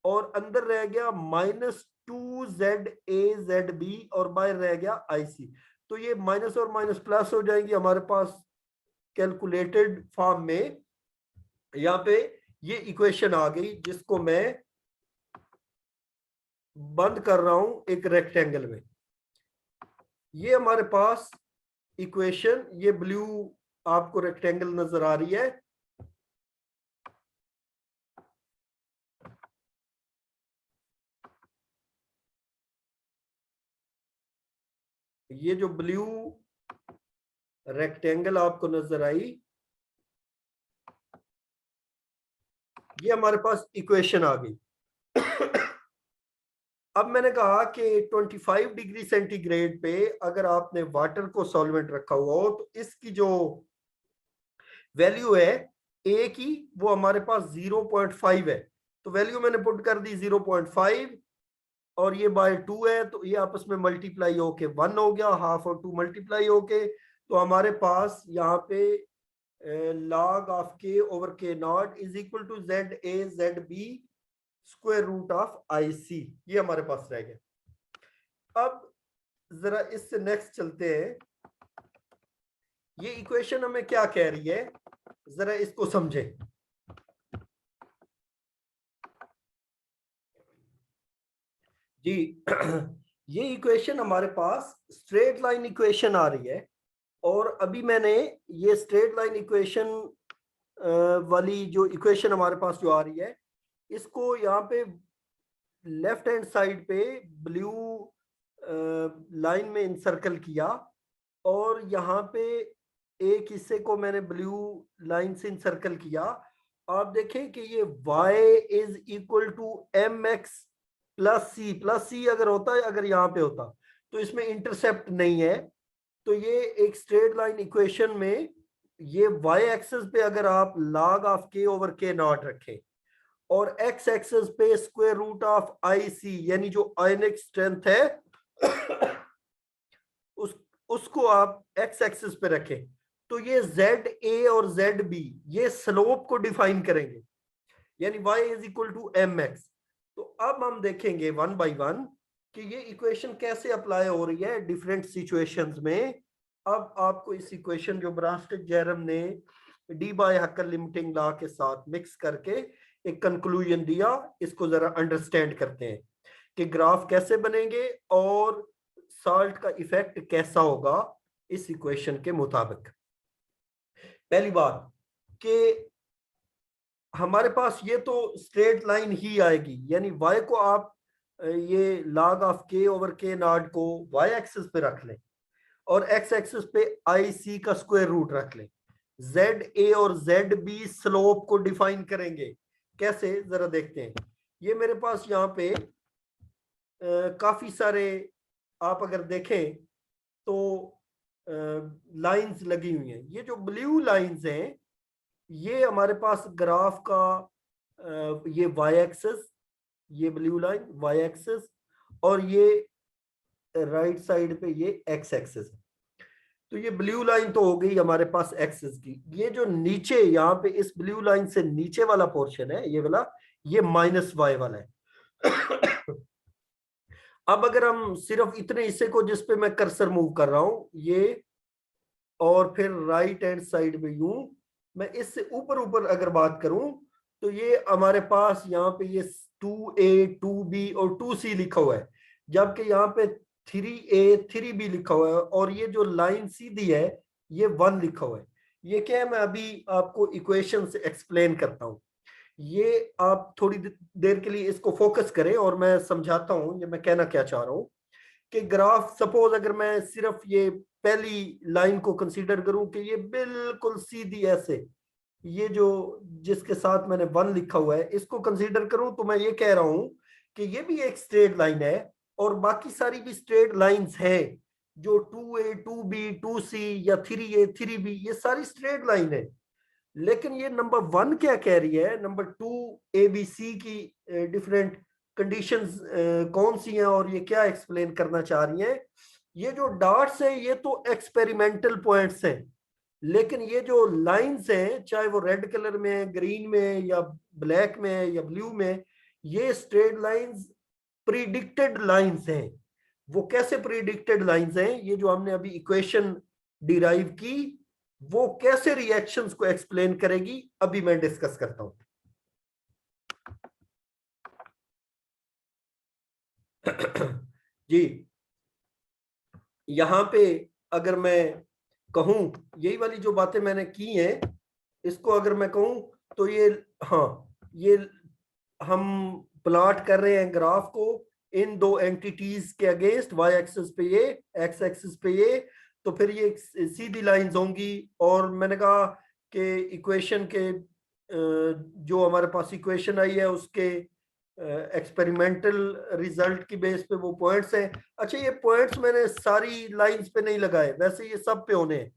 और अंदर रह गया minus 2 Z A Z B और बाहर रह गया आई सी। तो ये माइनस और माइनस प्लस हो जाएंगे हमारे पास कैलकुलेटेड फॉर्म में। यहाँ पे ये इक्वेशन आ गई जिसको मैं बंद कर रहा हूं एक रेक्टेंगल में। ये हमारे पास इक्वेशन, ये ब्लू आपको रेक्टेंगल नजर आ रही है, ये जो ब्लू रेक्टेंगल आपको नजर आई, ये हमारे पास इक्वेशन आ गई। अब मैंने कहा कि 25 डिग्री सेंटीग्रेड पे अगर आपने वाटर को सॉल्वेंट रखा हुआ हो तो इसकी जो वैल्यू है ए की वो हमारे पास 0.5 है, तो वैल्यू मैंने पुट कर दी 0.5 और ये बाय 2 है, तो ये आपस में मल्टीप्लाई होके 1 हो गया, हाफ और 2 मल्टीप्लाई होके, तो हमारे पास यहाँ पे log of K over K naught is equal to Z A Z B square root of I C, ये हमारे पास रह गया। अब जरा इससे नेक्स्ट चलते हैं, ये इक्वेशन हमें क्या कह रही है, जरा इसको समझे। जी ये इक्वेशन हमारे पास स्ट्रेट लाइन इक्वेशन आ रही है, और अभी मैंने ये स्ट्रेट लाइन इक्वेशन वाली जो इक्वेशन हमारे पास जो आ रही है, इसको यहाँ पे लेफ्ट हैंड साइड पे ब्लू लाइन में इंसर्कल किया, और यहाँ पे एक हिस्से को मैंने ब्लू लाइन से इंसर्कल किया। आप देखें कि ये y is equal to M x plus c अगर होता है, अगर यहाँ पे होता तो इसमें इंटरसेप्ट नहीं है, तो ये एक स्ट्रेट लाइन इक्वेशन में ये y एक्सेस पे अगर आप log of k over k not रखें और x एक्सेस पे स्क्वायर रूट ऑफ आई सी, यानी जो आयनिक स्ट्रेंथ है उसको आप x एक्सेस पे रखें, तो ये जेड ए और जेड बी ये स्लोप को डिफाइन करेंगे, यानी y is equal to M X. तो अब हम देखेंगे वन बाय वन कि ये इक्वेशन कैसे अप्लाई हो रही है डिफरेंट सिचुएशंस में। अब आपको इस इक्वेशन जो ब्रांस्टेड जेरम ने डी बाय हक्कर लिमिटिंग लॉ के साथ मिक्स करके एक कंक्लूजन दिया, इसको जरा अंडरस्टैंड करते हैं कि ग्राफ कैसे बनेंगे और सॉल्ट का इफेक्ट कैसा होगा इस इक्वेशन के मुताबिक। पहली बात, कि हमारे पास ये तो स्ट्रेट लाइन ही आएगी, यानी y को आप ये log of k over k not को y एक्सिस पे रख लें और x एक्सिस पे आई सी का स्क्वायर रूट रख लें। जेड ए और जेड बी स्लोप को डिफाइन करेंगे। कैसे, जरा देखते हैं। ये मेरे पास यहाँ पे काफी सारे आप अगर देखें तो लाइंस लगी हुई हैं। ये जो ब्लू लाइंस हैं ये हमारे पास ग्राफ का ये वाई एक्सिस, ये ब्लू लाइन वाई एक्सिस, और ये राइट साइड पे ये एक्स एक्सिस है। तो ये ब्लू लाइन तो हो गई हमारे पास एक्सिस की। ये जो नीचे यहाँ पे इस ब्लू लाइन से नीचे वाला पोर्शन है ये वाला, ये माइनस वाई वाला है। अब अगर हम सिर्फ इतने हिस्से को जिस पे मैं कर्सर मूव कर रहा हूं ये, और फिर राइट हैंड साइड में यूं, मैं इससे ऊपर ऊपर अगर बात करूं तो ये हमारे पास यहाँ पे ये 2a 2b और 2c लिखा हुआ है, जबकि यहाँ पे 3a 3b लिखा हुआ है, और ये जो लाइन सीधी है ये 1 लिखा हुआ है। ये क्या है, मैं अभी आपको इक्वेशन से एक्सप्लेन करता हूं। ये आप थोड़ी देर के लिए इसको फोकस करें और मैं समझाता हूं ये मैं कहना क्या चाह रहा हूं। कि ग्राफ सपोज अगर मैं सिर्फ ये पहली लाइन को कंसीडर करूं कि ये बिल्कुल सीधी ऐसे, ये जो जिसके साथ मैंने 1 लिखा हुआ है इसको कंसीडर करूं, तो मैं ये कह रहा हूं कि ये भी एक स्ट्रेट लाइन है और बाकी सारी भी स्ट्रेट लाइंस है। जो 2a 2b 2c या 3a 3b ये सारी स्ट्रेट लाइन है। लेकिन ये नंबर 1 क्या कह रही है, नंबर 2 ए बी सी की डिफरेंट कंडीशंस कौन सी हैं और ये क्या एक्सप्लेन करना चाह रही हैं। ये जो डॉट्स हैं ये तो एक्सपेरिमेंटल पॉइंट्स हैं, लेकिन ये जो लाइंस हैं चाहे वो रेड कलर में, ग्रीन में या ब्लैक में या ब्लू में, ये स्ट्रेट लाइंस प्रिडिक्टेड लाइंस हैं। वो कैसे प्रिडिक्टेड लाइंस हैं, ये जो हमने अभी इक्वेशन डिराइव की वो कैसे रिएक्शंस को एक्सप्लेन करेगी अभी मैं डिस्कस करता हूं। जी, यहां पे अगर मैं कहूं यही वाली जो बातें मैंने की हैं इसको अगर मैं कहूं तो ये, हाँ, ये हम प्लॉट कर रहे हैं ग्राफ को इन दो एंटिटीज के अगेंस्ट, वाई एक्सिस पे ये, एक्स एक्सिस पे ये, तो फिर ये सीधी लाइंस होंगी। और मैंने कहा कि इक्वेशन के जो हमारे पास इक्वेशन आई है उसके एक्सपेरिमेंटल रिजल्ट की बेस पे वो पॉइंट्स हैं। अच्छा, ये पॉइंट्स मैंने सारी लाइंस पे नहीं लगाए, वैसे ये सब पे होने हैं।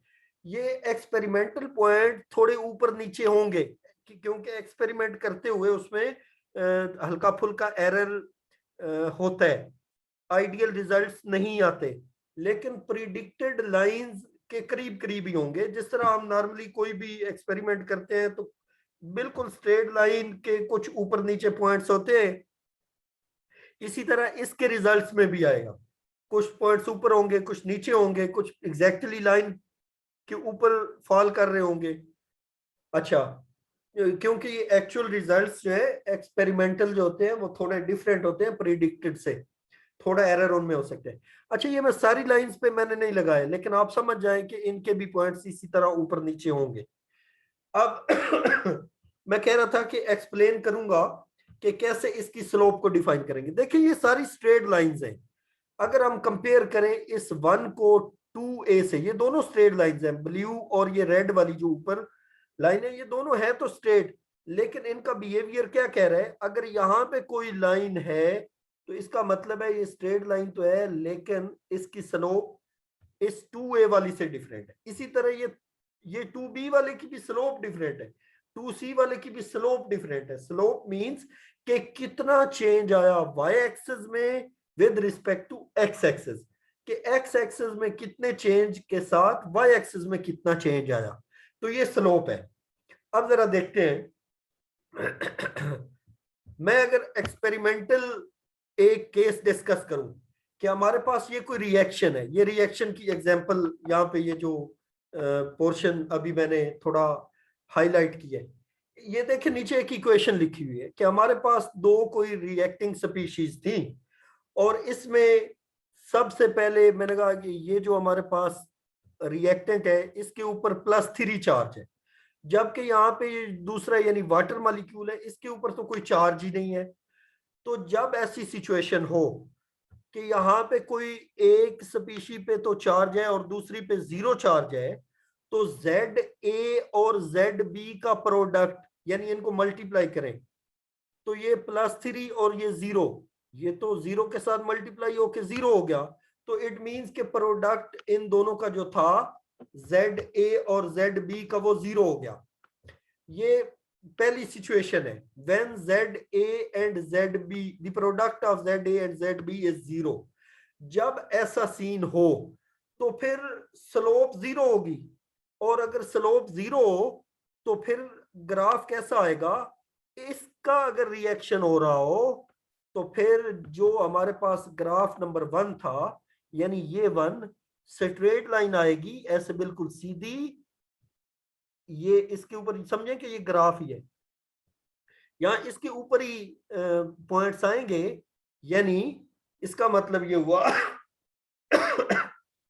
ये एक्सपेरिमेंटल पॉइंट थोड़े ऊपर नीचे होंगे क्योंकि एक्सपेरिमेंट करते हुए उसमें हल्का फुल्का एरर होता है, आइडियल रिजल्ट्स नहीं आते, लेकिन प्रिडिक्टेड लाइंस के करीब करीब ही होंगे। जिस तरह हम नॉर्मली कोई भी एक्सपेरिमेंट करते हैं तो बिल्कुल स्ट्रेट लाइन के कुछ ऊपर नीचे पॉइंट्स होते हैं, इसी तरह इसके रिजल्ट्स में भी आएगा। कुछ पॉइंट्स ऊपर होंगे, कुछ नीचे होंगे, कुछ एग्जैक्टली लाइन के ऊपर फॉल कर रहे होंगे। अच्छा, क्योंकि ये एक्चुअल रिजल्ट्स जो है एक्सपेरिमेंटल जो होते हैं वो थोड़े डिफरेंट होते हैं प्रिडिक्टेड से, थोड़ा एरर उनमें हो सकते हैं। अच्छा, ये मैं सारी लाइंस पे मैंने नहीं लगाए, लेकिन आप समझ जाएं कि इनके भी पॉइंट्स इसी तरह ऊपर नीचे होंगे। अब मैं कह रहा था कि एक्सप्लेन करूंगा कि कैसे इसकी स्लोप को डिफाइन करेंगे। देखिए ये सारी स्ट्रेट लाइंस हैं। अगर हम कंपेयर करें इस 1 को 2a से, ये दोनों स्ट्रेट लाइंस हैं, ब्लू और ये रेड वाली जो ऊपर लाइन है, ये दोनों है तो स्ट्रेट, लेकिन इनका बिहेवियर क्या कह रहा है। अगर यहाँ पे कोई लाइन है तो इसका मतलब है ये स्ट्रेट लाइन तो है लेकिन इसकी स्लोप इस 2a वाली से डिफरेंट है। इसी तरह ये 2b वाले की भी स्लोप डिफरेंट है, 2c वाले की भी स्लोप डिफरेंट है। स्लोप मींस कि कितना चेंज आया y एक्सिस में with respect to x axis, कि x एक्सिस में कितने चेंज के साथ y एक्सिस में कितना चेंज आया, तो ये स्लोप है। अब जरा देखते हैं। मैं अगर एक्सपेरिमेंटल एक केस डिस्कस करूं कि हमारे पास ये कोई रिएक्शन है, ये रिएक्शन की एग्जांपल यहाँ पे ये जो पोर्शन अभी मैंने थोड़ा हाईलाइट किया है, ये देखिए नीचे एक इक्वेशन लिखी हुई है कि हमारे पास दो कोई रिएक्टिंग स्पीशीज थी और इसमें सबसे पहले मैंने कहा कि ये जो हमारे पास रिएक्टेंट है इसके ऊपर +3 चार्ज है। जबकि यहाँ पे ये दूसरा यानी वाटर मॉलिक्यूल है, इसके ऊपर तो कोई चार्ज ही नहीं है। तो जब ऐसी सिचुएशन हो कि यहाँ पे कोई एक स्पीशी पे तो चार्ज है और दूसरी पे जीरो चार्ज है, तो जेड ए और जेड बी का प्रोडक्ट यानी इनको मल्टीप्लाई करें तो ये +3 और ये जीरो, ये तो जीरो के साथ मल्टीप्लाई होके जीरो हो गया। तो इट मींस के प्रोडक्ट इन दोनों का जो था जेड ए और जेड बी का वो जीरो हो गया। ये पहली सिचुएशन है, when Z A and Z B the product of Z A and Z B is zero. जब ऐसा सीन हो तो फिर स्लोप जीरो होगी, और अगर स्लोप जीरो हो तो फिर ग्राफ कैसा आएगा, इसका अगर रिएक्शन हो रहा हो तो फिर जो हमारे पास ग्राफ नंबर 1 था यानी ये 1 स्ट्रेट लाइन आएगी ऐसे बिल्कुल सीधी, ये इसके ऊपर समझें कि ये ग्राफ ही है, यहाँ इसके ऊपर ही पॉइंट्स आएंगे, यानी इसका मतलब ये हुआ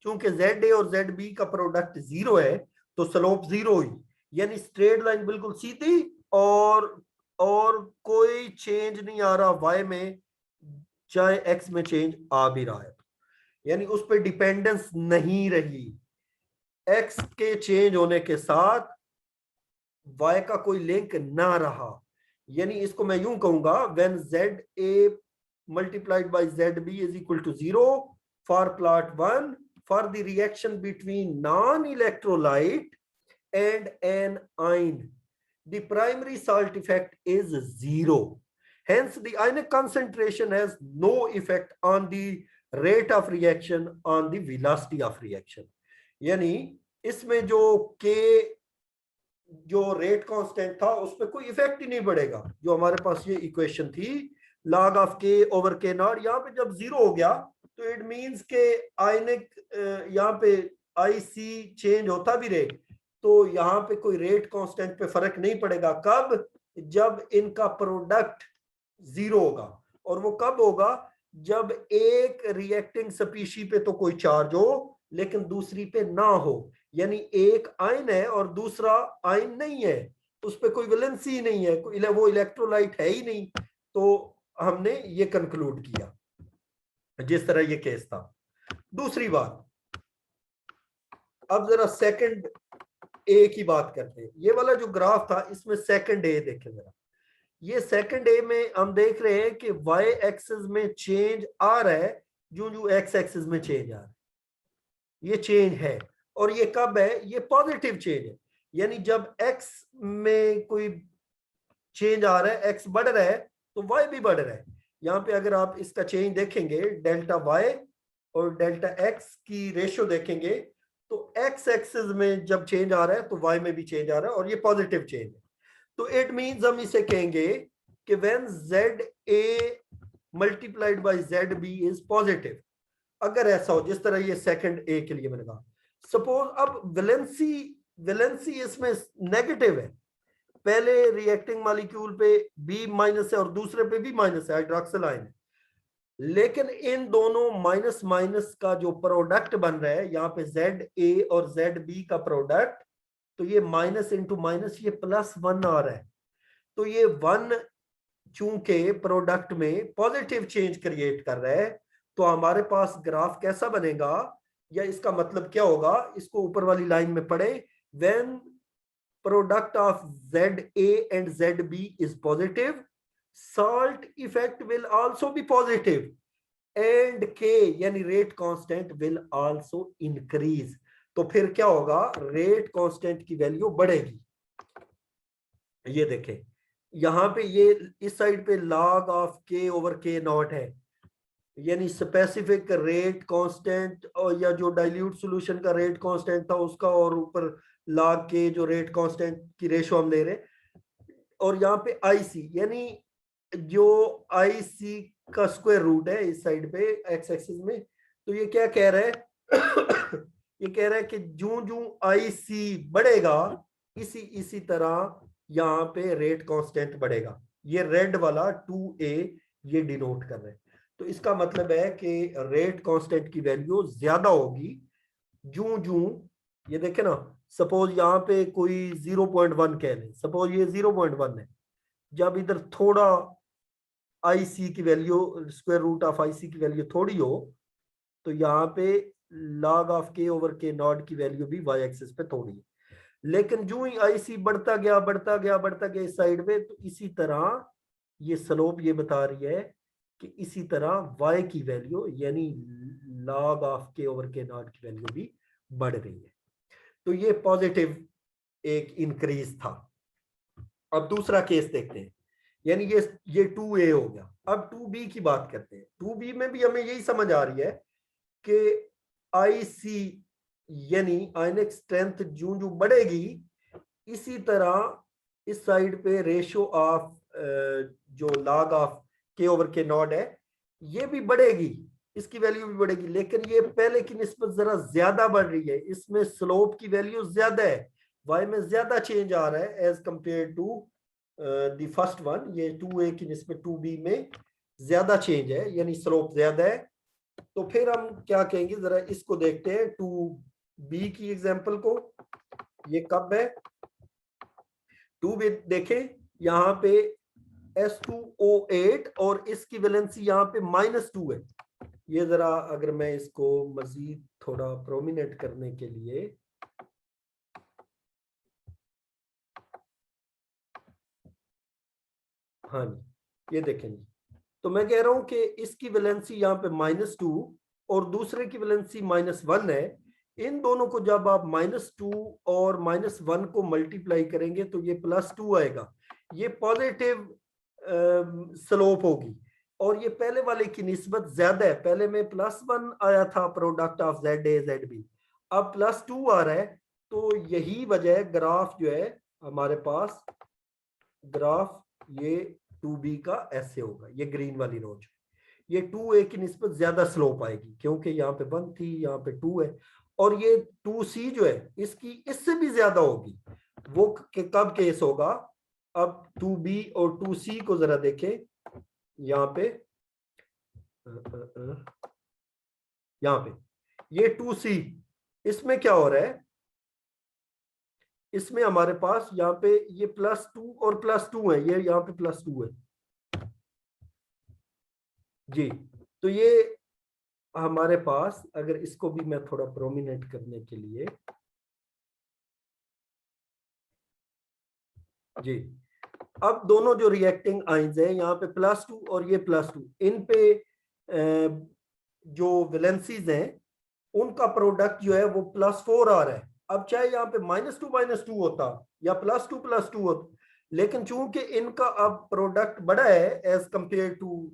चूंकि जेड ए और जेड बी का प्रोडक्ट जीरो है तो स्लोप जीरो हुई, यानी स्ट्रेट लाइन बिल्कुल सीधी और कोई चेंज नहीं आ रहा वाई में, चाहे एक्स में चेंज आ भी रहा है, यानी उस पर डिपेंडेंस नहीं रही। एक्स के चेंज होने के साथ वाई का कोई लिंक ना रहा, यानी इसको मैं यूं कहूंगा, when Z A multiplied by zb is equal to 0 for plot 1 for the reaction between non-electrolyte and an ion, the primary salt effect is 0. Hence, the ionic concentration has no effect on the rate of reaction on the velocity of reaction. यानी इसमें जो K जो रेट कांस्टेंट था उस पर कोई इफेक्ट ही नहीं पड़ेगा। जो हमारे पास ये इक्वेशन थी log of K over K not, यहाँ पे जब जीरो हो गया तो इट मींस के आयनिक यहाँ पे IC चेंज होता भी रहे तो यहाँ पे कोई रेट कांस्टेंट पे फर्क नहीं पड़ेगा। कब? जब इनका प्रोडक्ट जीरो होगा, और वो कब होगा? जब एक रिएक्टिंग स्पीशी पे तो कोई चार्ज हो लेकिन दूसरी पे ना हो, यानी एक आयन है और दूसरा आयन नहीं है, उस पर कोई वैलेंसी नहीं है, वो इलेक्ट्रोलाइट है ही नहीं। तो हमने ये कंक्लूड किया जिस तरह ये केस था। दूसरी बात, अब जरा सेकंड ए की बात करते हैं। ये वाला जो ग्राफ था इसमें सेकंड ए देखें जरा, ये सेकंड ए में हम देख रहे हैं कि वाई एक्सिस में चेंज आ रहा है, जो जो एक्स एक्सिस में चेंज आ रहा है, ये चेंज है। और ये कब है? ये पॉजिटिव चेंज है, यानी जब एक्स में कोई चेंज आ रहा है, एक्स बढ़ रहा है तो वाई भी बढ़ रहा है। यहाँ पे अगर आप इसका चेंज देखेंगे, डेल्टा वाई और डेल्टा एक्स की रेशियो देखेंगे तो एक्स एक्सिस में जब चेंज आ रहा है तो वाई में भी चेंज आ रहा है, और ये पॉजिटिव चेंज है। तो इट मींस हम इसे कहेंगे कि when Z A multiplied by Z B is positive, अगर ऐसा हो जिस तरह ये सेकंड ए के लिए मैंने कहा। सपोज अब वैलेंसी इसमें नेगेटिव है, पहले रिएक्टिंग मॉलिक्यूल पे बी माइनस है और दूसरे पे भी माइनस है, हाइड्रोक्सिल आयन है, लेकिन इन दोनों माइनस माइनस का जो प्रोडक्ट बन रहा है यहाँ पे जेड ए और जेड बी का प्रोडक्ट, तो ये माइनस इंटू माइनस ये +1 आ रहा है। तो ये 1 चूंकि प्रोडक्ट में पॉजिटिव चेंज क्रिएट कर रहा है तो हमारे पास ग्राफ कैसा बनेगा, या इसका मतलब क्या होगा, इसको ऊपर वाली लाइन में पढ़े, when product of ZA and ZB is positive, salt effect will also be positive and K यानी rate constant will also increase। तो फिर क्या होगा, रेट कांस्टेंट की वैल्यू बढ़ेगी। ये देखें यहां पे ये इस साइड पे log of K over K not है, यानी स्पेसिफिक रेट कांस्टेंट, और या जो डाइल्यूट सॉल्यूशन का रेट कांस्टेंट था उसका, और ऊपर log K जो रेट कांस्टेंट की रेशो हम ले रहे हैं, और यहाँ पे IC यानी जो IC का स्क्वायर रूट है इस साइड पे एक्स एक्सिस में। तो ये क्या कह रहा है ये कह रहा है कि जो जो IC बढ़ेगा इसी तरह यहाँ पे रेट कांस्टेंट बढ़ेगा। ये रेड वाला 2A ये डिनोट कर रहे हैं। तो इसका मतलब है कि रेट कांस्टेंट की वैल्यू ज्यादा होगी जो जो ये देखे ना, सपोज यहाँ पे कोई 0.1 कह लें, सपोज ये 0.1 है। जब इधर थोड़ा आई सी की value, square root of I सी की वैल्यू थोड़ी हो, तो यहाँ पे log of K over K not की वैल्यू भी वाई एक्सिस पे थोड़ी है। लेकिन जो ही आई सी बढ़ता गया बढ़ता गया बढ़ता गया इस साइड में, तो इसी तरह ये स्लोप ये बता रही है कि इसी तरह y की वैल्यू यानी log of K over K not की वैल्यू भी बढ़ रही है। तो ये पॉजिटिव एक इंक्रीज था। अब दूसरा केस देखते हैं, यानी ये 2a हो गया। अब 2b की बात करते हैं। 2b में भी हमें यही समझ आ रही है कि आई सी यानी आयनिक स्ट्रेंथ जो जो बढ़ेगी, इसी तरह इस साइड पे रेशियो ऑफ जो log of K over K not है ये भी बढ़ेगी, इसकी वैल्यू भी बढ़ेगी, लेकिन ये पहले की निस्बत जरा ज्यादा बढ़ रही है। इसमें स्लोप की वैल्यू ज्यादा है, y में ज्यादा चेंज आ रहा है as compared to the first one. ये 2a की निस्बत 2b में ज्यादा चेंज है, यानी स्लोप ज्यादा है। तो फिर हम क्या कहेंगे, जरा इसको देखते हैं 2b की एग्जांपल को। ये कब है 2b, देखें यहाँ पे S2O8 और इसकी वैलेंसी यहाँ पे -2 है। ये जरा अगर मैं इसको मजीद थोड़ा प्रोमिनेंट करने के लिए, हाँ जी ये देखें जी, तो मैं कह रहा हूं कि इसकी वैलेंसी यहाँ पे -2 और दूसरे की वैलेंसी -1 है। इन दोनों को जब आप -2 और -1 को मल्टीप्लाई करेंगे तो ये +2 आएगा। ये पॉजिटिव स्लोप होगी और ये पहले वाले की निस्बत ज्यादा है। पहले में +1 आया था प्रोडक्ट ऑफ ZA ZB, अब +2 आ रहा है। तो यही वजह है ग्राफ जो है हमारे पास, ग्राफ ये 2b का ऐसे होगा, ये ग्रीन वाली रो जो ये 2a की निस्बत ज्यादा स्लोप आएगी, क्योंकि यहाँ पे 1 थी यहाँ पे 2 है। और ये 2c जो है इसकी इससे भी ज्यादा होगी। वो कब केस होगा, अब 2b और 2c को जरा देखें। यहाँ पे यहाँ पे ये 2c, इसमें क्या हो रहा है, इसमें हमारे पास यहाँ पे ये +2 और +2 है, ये यहाँ पे +2 है जी। तो ये हमारे पास, अगर इसको भी मैं थोड़ा प्रोमिनेंट करने के लिए जी, अब दोनों जो रिएक्टिंग आइंस हैं यहाँ पे +2 और ये +2, इन पे जो वैलेंसीज हैं उनका प्रोडक्ट जो है वो +4 आ रहा है। अब चाहे यहाँ पे -2 होता या +2 होता, लेकिन चूंकि इनका अब प्रोडक्ट बड़ा है as compared to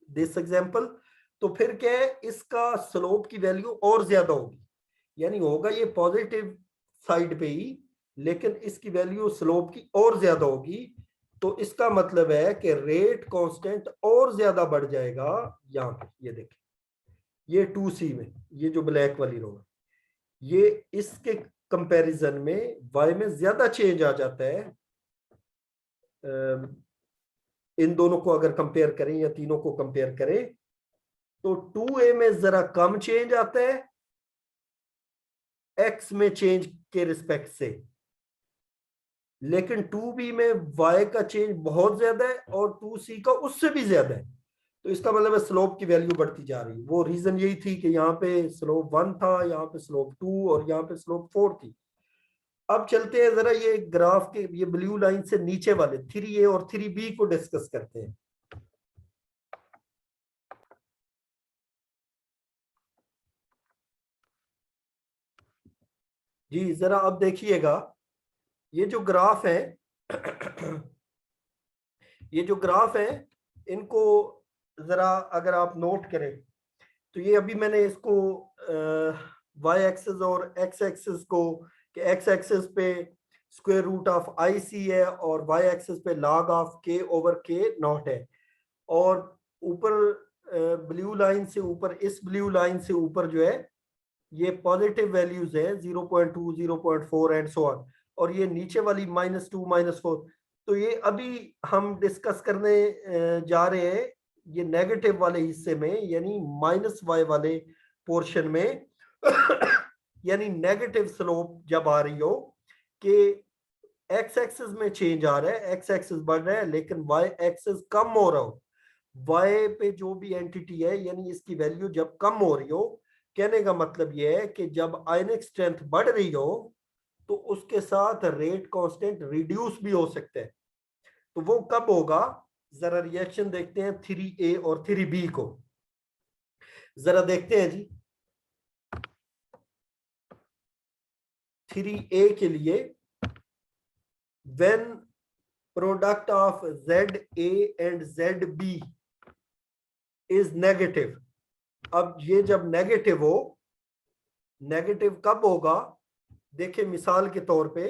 this example, तो फिर क्या है, इसका स्लोप की वैल्यू और ज्यादा होगी, यानी होगा ये पॉजिटिव साइड पे ही, लेकिन इसकी वैल्यू स्लोप की और ज्यादा होगी। तो इसका मतलब है कि रेट कांस्टेंट और ज्यादा बढ़ जाएगा। यहाँ पे ये देखें, ये 2c में ये जो ब्लैक वाली रो है, ये इसके कंपैरिजन में y में ज्यादा चेंज आ जाता है। इन दोनों को अगर कंपेयर करें या तीनों को कंपेयर करें तो 2a में जरा कम चेंज आता है x में चेंज के रिस्पेक्ट से, लेकिन 2b में y का चेंज बहुत ज्यादा है और 2c का उससे भी ज्यादा है। तो इसका मतलब है स्लोप की वैल्यू बढ़ती जा रही है। वो रीजन यही थी कि यहाँ पे स्लोप 1 था, यहाँ पे स्लोप 2 और यहाँ पे स्लोप 4 थी। अब चलते हैं जरा ये ग्राफ के ये ब्लू लाइन से नीचे वाले 3a और 3b को डिस्कस करते हैं। जी जरा अब देखिएगा, ये जो ग्राफ है ये जो ग्राफ है इनको जरा अगर आप नोट करें तो ये अभी मैंने इसको y एक्सिस और x एक्सिस को, कि x एक्सिस पे स्क्वायर रूट ऑफ आई सी है और y एक्सिस पे log of k over k not है, और ऊपर ब्लू लाइन से ऊपर, इस ब्लू लाइन से ऊपर जो है ये पॉजिटिव वैल्यूज है 0.2 0.4 एंड सो ऑन, और ये नीचे वाली -2 -4। तो ये अभी हम डिस्कस करने जा रहे हैं ये नेगेटिव वाले हिस्से में, यानी -y वाले पोर्शन में यानी नेगेटिव स्लोप जब आ रही हो कि एक्स एक्सिस में चेंज आ रहा है, एक्स एक्सिस बढ़ रहा है लेकिन वाई एक्सिस कम हो रहा हो, वाई पे जो भी एंटिटी है यानी इसकी वैल्यू जब कम हो रही हो, कहने का मतलब यह है कि जब आयनिक स्ट्रेंथ बढ़ रही हो तो उसके साथ रेट कांस्टेंट रिड्यूस भी हो सकता है। तो वो कब होगा, जरा रिएक्शन देखते हैं 3A और 3B को, जरा देखते हैं जी। 3A के लिए when product of ZA and ZB is negative, अब ये जब नेगेटिव हो, नेगेटिव कब होगा, देखिए मिसाल के तौर पे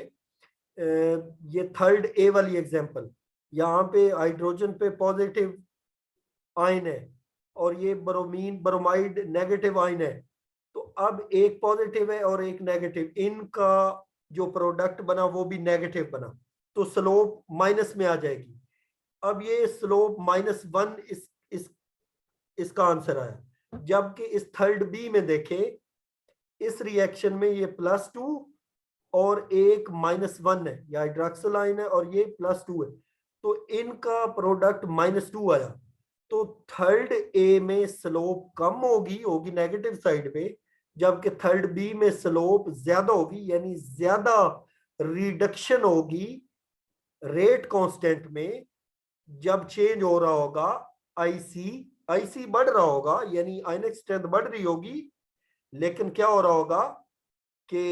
ये 3rd A वाली एग्जांपल, यहाँ पे हाइड्रोजन पे पॉजिटिव आयन है और ये ब्रोमीन ब्रोमाइड नेगेटिव आयन है, तो अब एक पॉजिटिव है और एक नेगेटिव, इनका जो प्रोडक्ट बना वो भी नेगेटिव बना, तो स्लोप माइनस में आ जाएगी। अब ये स्लोप -1 इसका आंसर आया, जबकि इस 3rd B में देखें, इस रिएक्शन में ये +2 और एक -1 है, या हाइड्रोक्सिल आयन है और ये +2 है, तो इनका प्रोडक्ट -2 आया। तो 3rd A में स्लोप कम होगी नेगेटिव साइड पे, जबकि 3rd B में स्लोप ज्यादा होगी, यानी ज्यादा रिडक्शन होगी रेट कांस्टेंट में जब चेंज हो रहा होगा आईसी बढ़ रहा होगा, यानी आयनिक स्ट्रेंथ बढ़ रही होगी, लेकिन क्या हो रहा होगा कि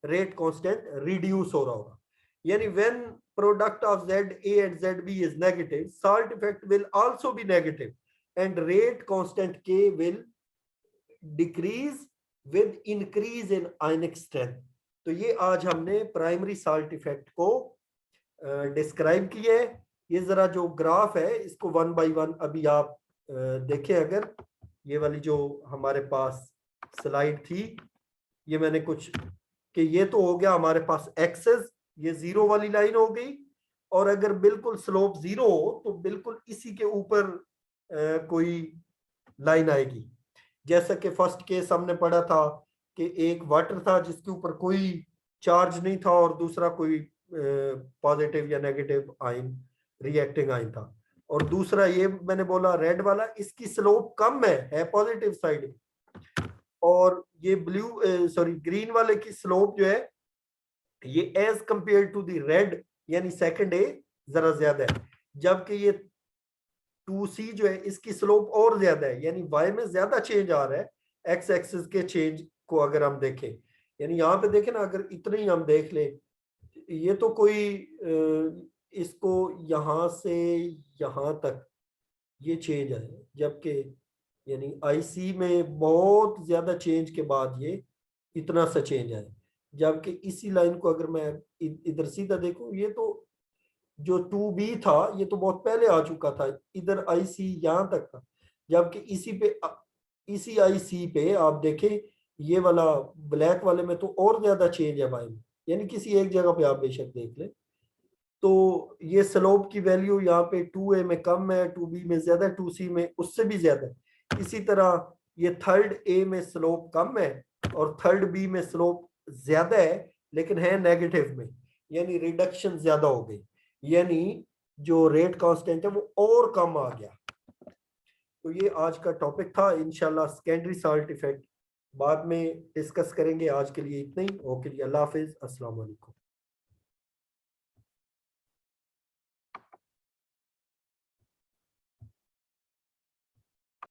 रेट कांस्टेंट रिड्यूस हो रहा होगा। यानी when product of ZA and ZB is negative, salt effect will also be negative and rate constant K will decrease with increase in ionic strength। तो ये आज हमने प्राइमरी साल्ट इफेक्ट को डिस्क्राइब किया है। ये जरा जो ग्राफ है इसको 1 by 1 अभी आप देखें, अगर ये वाली जो हमारे पास स्लाइड थी, ये मैंने कुछ कि ये तो हो गया हमारे पास एक्सेस, ये 0 वाली लाइन हो गई, और अगर बिल्कुल स्लोप 0 हो तो बिल्कुल इसी के ऊपर कोई लाइन आएगी। जैसा कि फर्स्ट केस हमने पढ़ा था कि एक वाटर था जिसके ऊपर कोई चार्ज नहीं था और दूसरा कोई पॉजिटिव या नेगेटिव आयन रिएक्टिंग आयन था, और दूसरा ये मैंने बोला रेड वाला, इसकी स्लोप कम है पॉजिटिव साइड, और ये ग्रीन वाले की स्लोप जो है ये as compared to the red यानी 2nd A जरा ज्यादा है, जबकि ये 2C जो है इसकी स्लोप और ज्यादा है, यानी वाई में ज्यादा चेंज आ रहा है एक्स एक्सिस के चेंज को अगर हम देखें। यानी यहाँ पे देखें ना, अगर इतने ही हम देख ले, ये तो कोई इसको यहाँ से यहाँ तक ये चेंज है, जबकि यानी आईसी में बहुत ज्यादा चेंज के बाद ये इतना सा चेंज है, जबकि इसी लाइन को अगर मैं इधर सीधा देखूं, ये तो जो 2B था ये तो बहुत पहले आ चुका था, इधर आईसी यहां तक था, जबकि इसी आईसी पे आप देखें ये वाला ब्लैक वाले में तो और ज्यादा चेंज है भाई, यानी किसी एक जगह पे आप बेशक देख ले, तो ये स्लोप की वैल्यू यहाँ पे 2A में कम है, 2B में ज्यादा, 2C में उससे भी ज्यादा है। इसी तरह ये 3rd A में स्लोप कम है और 3rd B में स्लोप ज्यादा है, लेकिन है नेगेटिव में, यानी रिडक्शन ज्यादा हो गई, यानी जो रेट कांस्टेंट है वो और कम आ गया। तो ये आज का टॉपिक था, इंशाल्लाह सेकेंडरी साल्ट इफेक्ट बाद में डिस्कस करेंगे। आज के लिए इतना ही, ओके जी, अल्लाह हाफिज, अस्सलाम वालेकुम।